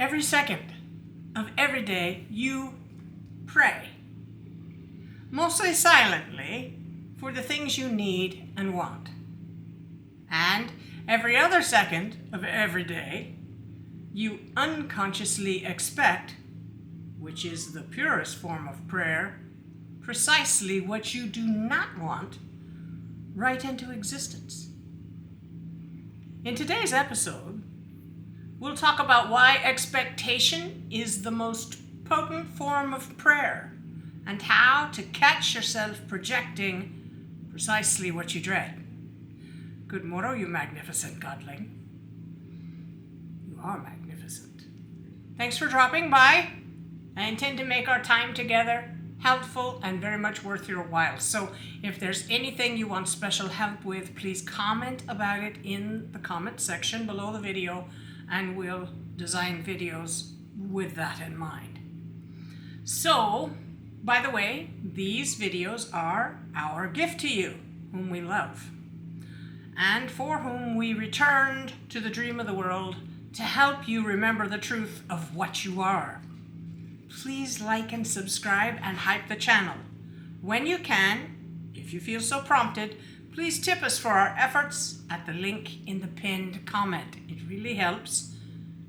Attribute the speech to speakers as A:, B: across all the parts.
A: every second of every day you pray, mostly silently, for the things you need and want. And every other second of every day, you unconsciously expect, which is the purest form of prayer, precisely what you do not want right into existence. In today's episode, we'll talk about why expectation is the most potent form of prayer and how to catch yourself projecting precisely what you dread. Good morrow, you magnificent godling. You are magnificent. Thanks for dropping by. I intend to make our time together helpful and very much worth your while. So if there's anything you want special help with, please comment about it in the comment section below the video, and we'll design videos with that in mind. So, by the way, these videos are our gift to you, whom we love, and for whom we returned to the dream of the world to help you remember the truth of what you are. Please like and subscribe and hype the channel. When you can, if you feel so prompted, please tip us for our efforts at the link in the pinned comment. It really helps.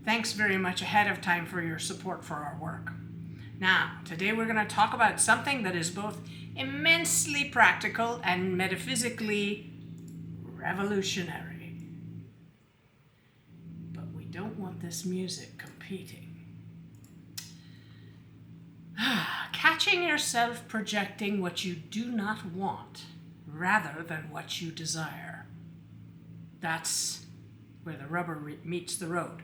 A: Thanks very much ahead of time for your support for our work. Now, today we're going to talk about something that is both immensely practical and metaphysically revolutionary. But we don't want this music competing. Catching yourself projecting what you do not want rather than what you desire. That's where the rubber meets the road.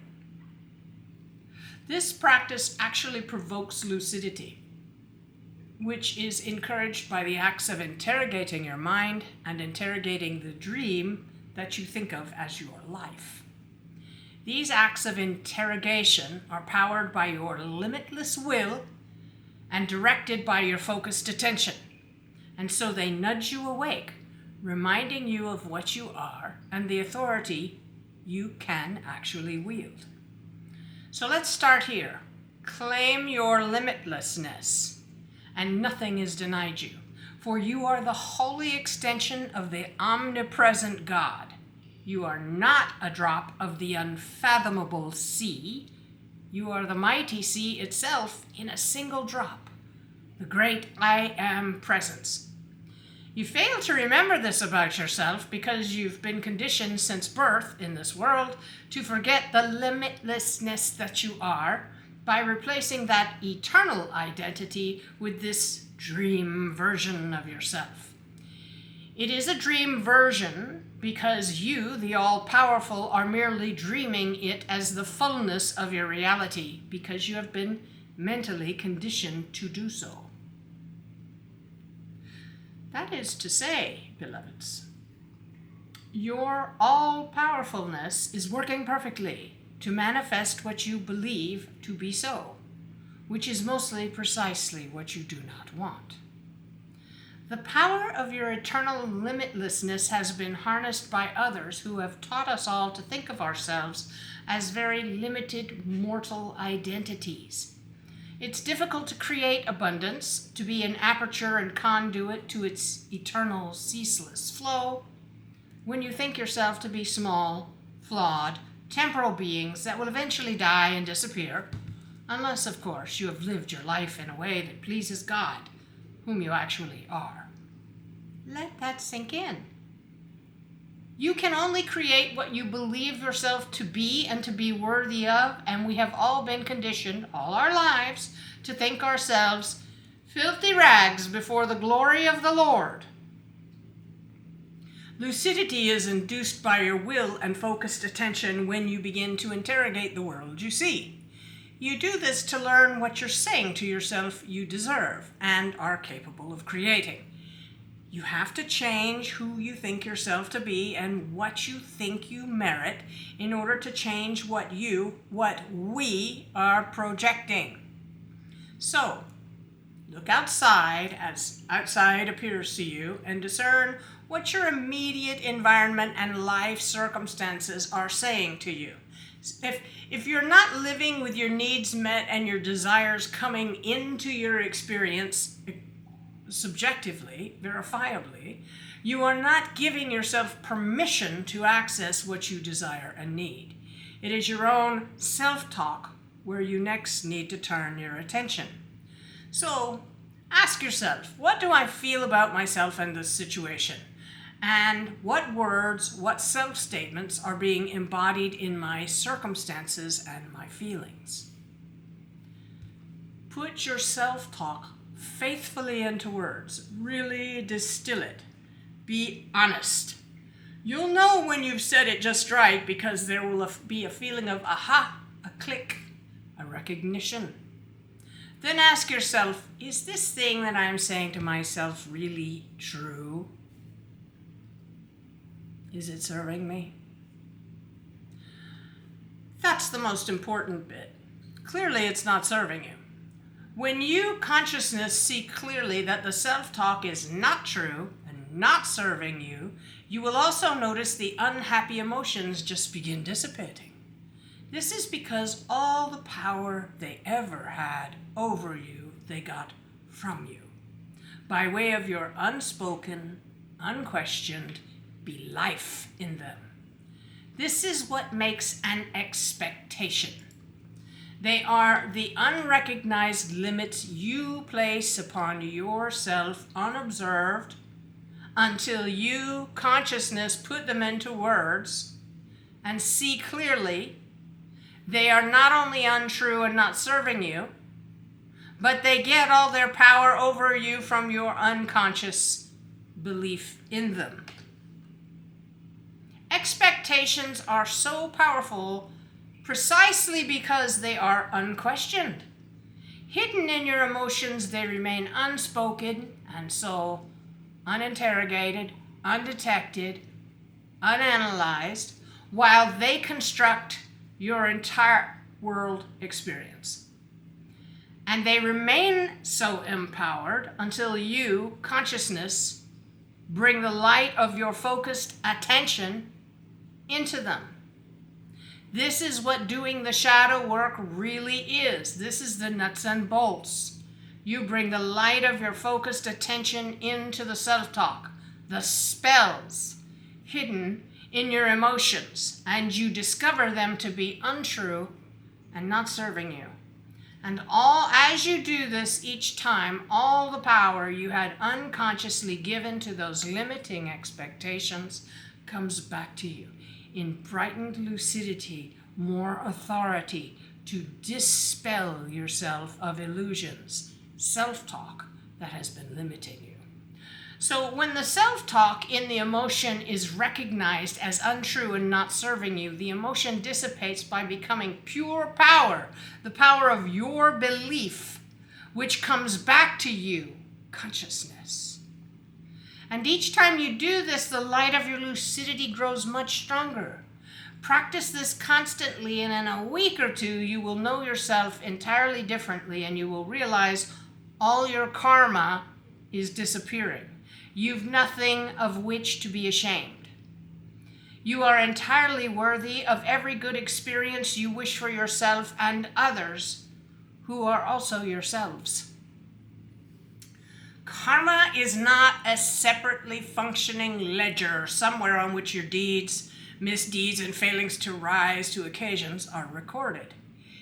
A: This practice actually provokes lucidity, which is encouraged by the acts of interrogating your mind and interrogating the dream that you think of as your life. These acts of interrogation are powered by your limitless will and directed by your focused attention. And so they nudge you awake, reminding you of what you are and the authority you can actually wield. So let's start here. Claim your limitlessness, and nothing is denied you, for you are the holy extension of the omnipresent God. You are not a drop of the unfathomable sea. You are the mighty sea itself in a single drop, the great I Am presence. You fail to remember this about yourself because you've been conditioned since birth in this world to forget the limitlessness that you are by replacing that eternal identity with this dream version of yourself. It is a dream version because you, the all-powerful, are merely dreaming it as the fullness of your reality because you have been mentally conditioned to do so. That is to say, beloveds, your all-powerfulness is working perfectly to manifest what you believe to be so, which is mostly precisely what you do not want. The power of your eternal limitlessness has been harnessed by others who have taught us all to think of ourselves as very limited mortal identities. It's difficult to create abundance, to be an aperture and conduit to its eternal, ceaseless flow, when you think yourself to be small, flawed, temporal beings that will eventually die and disappear, unless, of course, you have lived your life in a way that pleases God, whom you actually are. Let that sink in. You can only create what you believe yourself to be and to be worthy of, and we have all been conditioned all our lives to think ourselves filthy rags before the glory of the Lord. Lucidity is induced by your will and focused attention when you begin to interrogate the world you see. You do this to learn what you're saying to yourself you deserve and are capable of creating. You have to change who you think yourself to be and what you think you merit in order to change what we are projecting. So, look outside as outside appears to you and discern what your immediate environment and life circumstances are saying to you. If you're not living with your needs met and your desires coming into your experience subjectively, verifiably, you are not giving yourself permission to access what you desire and need. It is your own self-talk where you next need to turn your attention. So ask yourself, what do I feel about myself and this situation? And what words, what self-statements are being embodied in my circumstances and my feelings? Put your self-talk faithfully into words. Really distill it. Be honest. You'll know when you've said it just right because there will be a feeling of aha, a click, a recognition. Then ask yourself, is this thing that I'm saying to myself really true? Is it serving me? That's the most important bit. Clearly, it's not serving you. When you, consciousness, see clearly that the self-talk is not true and not serving you, you will also notice the unhappy emotions just begin dissipating. This is because all the power they ever had over you, they got from you, by way of your unspoken, unquestioned belief in them. This is what makes an expectation. They are the unrecognized limits you place upon yourself unobserved until you, consciousness, put them into words and see clearly they are not only untrue and not serving you, but they get all their power over you from your unconscious belief in them. Expectations are so powerful precisely because they are unquestioned. Hidden in your emotions, they remain unspoken and so uninterrogated, undetected, unanalyzed, while they construct your entire world experience. And they remain so empowered until you, consciousness, bring the light of your focused attention into them. This is what doing the shadow work really is. This is the nuts and bolts. You bring the light of your focused attention into the self-talk, the spells hidden in your emotions, and you discover them to be untrue and not serving you. And as you do this each time, all the power you had unconsciously given to those limiting expectations comes back to you in brightened lucidity, more authority to dispel yourself of illusions, self-talk that has been limiting you. So when the self-talk in the emotion is recognized as untrue and not serving you, the emotion dissipates by becoming pure power, the power of your belief, which comes back to you, consciousness. And each time you do this, the light of your lucidity grows much stronger. Practice this constantly, and in a week or two, you will know yourself entirely differently, and you will realize all your karma is disappearing. You've nothing of which to be ashamed. You are entirely worthy of every good experience you wish for yourself and others who are also yourselves. Karma is not a separately functioning ledger somewhere on which your deeds, misdeeds, and failings to rise to occasions are recorded.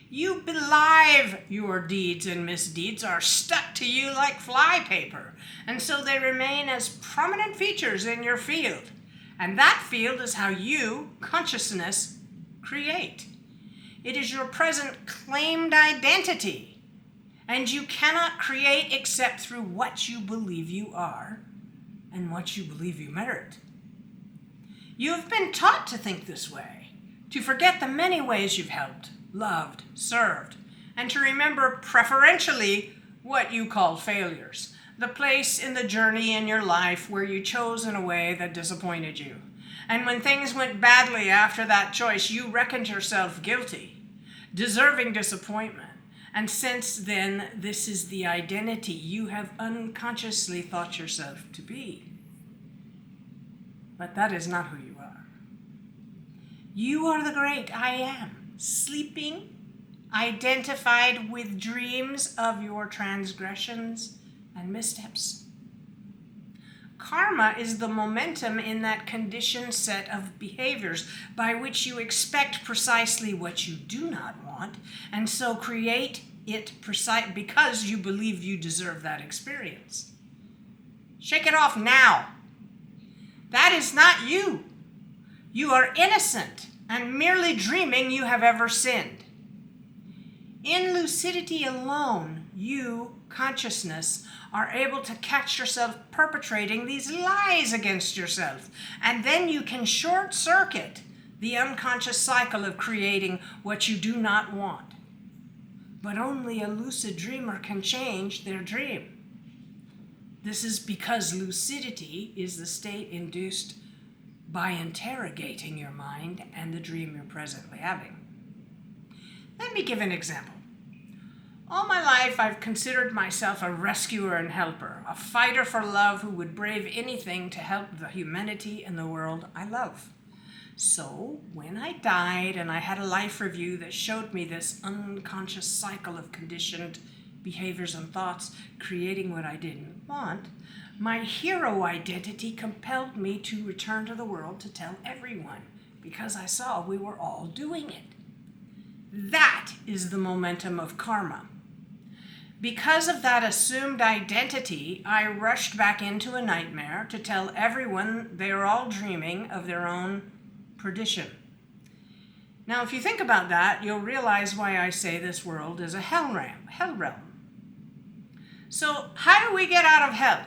A: You believe your deeds and misdeeds are stuck to you like flypaper, and so they remain as prominent features in your field. And that field is how you, consciousness, create. It is your present claimed identity, and you cannot create except through what you believe you are and what you believe you merit. You have been taught to think this way, to forget the many ways you've helped, loved, served, and to remember preferentially what you call failures, the place in the journey in your life where you chose in a way that disappointed you. And when things went badly after that choice, you reckoned yourself guilty, deserving disappointment. And since then, this is the identity you have unconsciously thought yourself to be. But that is not who you are. You are the great I am. sleeping, identified with dreams of your transgressions and missteps. Karma is the momentum in that conditioned set of behaviors by which you expect precisely what you do not want, and so create it because you believe you deserve that experience. Shake it off now. That is not you. You are innocent and merely dreaming you have ever sinned. In lucidity alone, you, consciousness, are able to catch yourself perpetrating these lies against yourself, and then you can short circuit the unconscious cycle of creating what you do not want. But only a lucid dreamer can change their dream. This is because lucidity is the state induced by interrogating your mind and the dream you're presently having. Let me give an example. All my life, I've considered myself a rescuer and helper, a fighter for love who would brave anything to help the humanity and the world I love. So, when I died and I had a life review that showed me this unconscious cycle of conditioned behaviors and thoughts creating what I didn't want, my hero identity compelled me to return to the world to tell everyone, because I saw we were all doing it. That is the momentum of karma. Because of that assumed identity, I rushed back into a nightmare to tell everyone they are all dreaming of their own perdition. Now, if you think about that, you'll realize why I say this world is a hell realm. So, how do we get out of hell?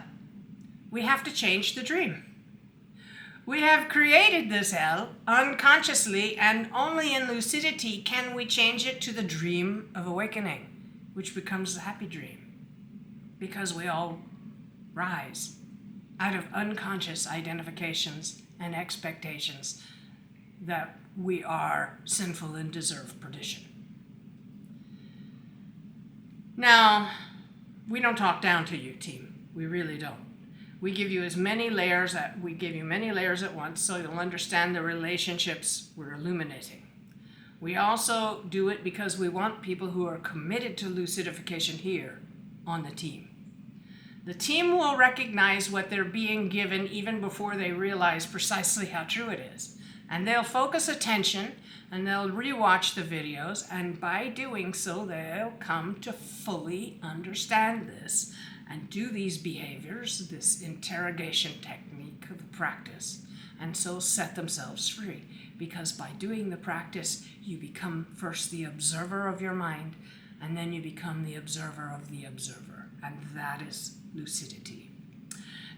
A: We have to change the dream. We have created this hell unconsciously, and only in lucidity can we change it to the dream of awakening, which becomes the happy dream, because we all rise out of unconscious identifications and expectations that we are sinful and deserve perdition. Now, we don't talk down to you, team. We really don't. We give you many layers at once, so you'll understand the relationships we're illuminating. We also do it because we want people who are committed to lucidification here on the team. The team will recognize what they're being given even before they realize precisely how true it is. And they'll focus attention and they'll rewatch the videos, and by doing so, they'll come to fully understand this and do these behaviors, this interrogation technique of the practice, and so set themselves free. Because by doing the practice, you become first the observer of your mind, and then you become the observer of the observer. And that is lucidity.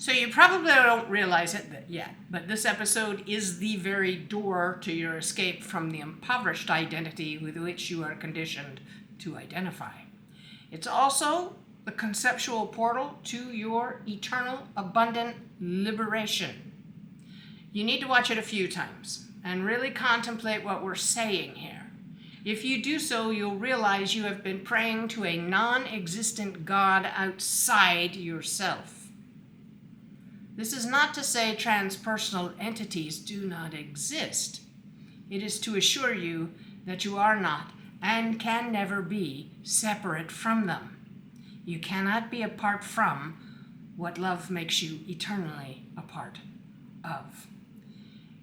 A: So you probably don't realize it yet, but this episode is the very door to your escape from the impoverished identity with which you are conditioned to identify. It's also the conceptual portal to your eternal, abundant liberation. You need to watch it a few times and really contemplate what we're saying here. If you do so, you'll realize you have been praying to a non-existent God outside yourself. This is not to say transpersonal entities do not exist. It is to assure you that you are not and can never be separate from them. You cannot be apart from what love makes you eternally a part of.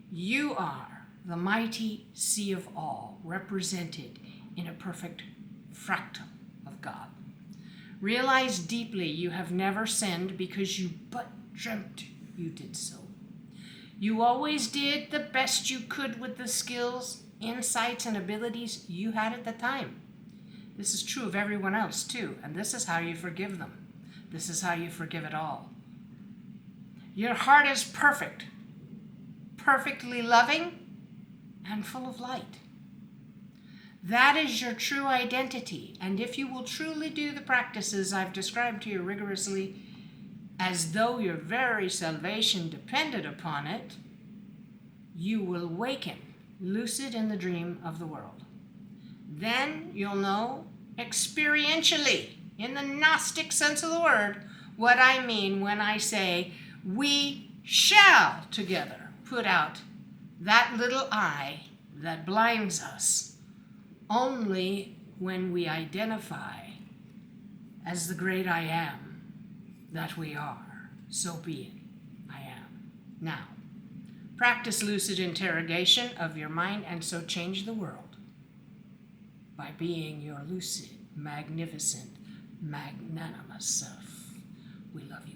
A: You are the mighty sea of all, represented in a perfect fractal of God. Realize deeply you have never sinned because you but dreamt you did so. You always did the best you could with the skills, insights, and abilities you had at the time. This is true of everyone else too, and this is how you forgive them. This is how you forgive it all. Your heart is perfect, perfectly loving, and full of light. That is your true identity, and if you will truly do the practices I've described to you rigorously, as though your very salvation depended upon it, you will waken, lucid in the dream of the world. Then you'll know experientially, in the Gnostic sense of the word, what I mean when I say, we shall together put out that little eye that blinds us Only when we identify as the great I am that we are, so be it, I am. Now, practice lucid interrogation of your mind and so change the world by being your lucid, magnificent, magnanimous self. We love you.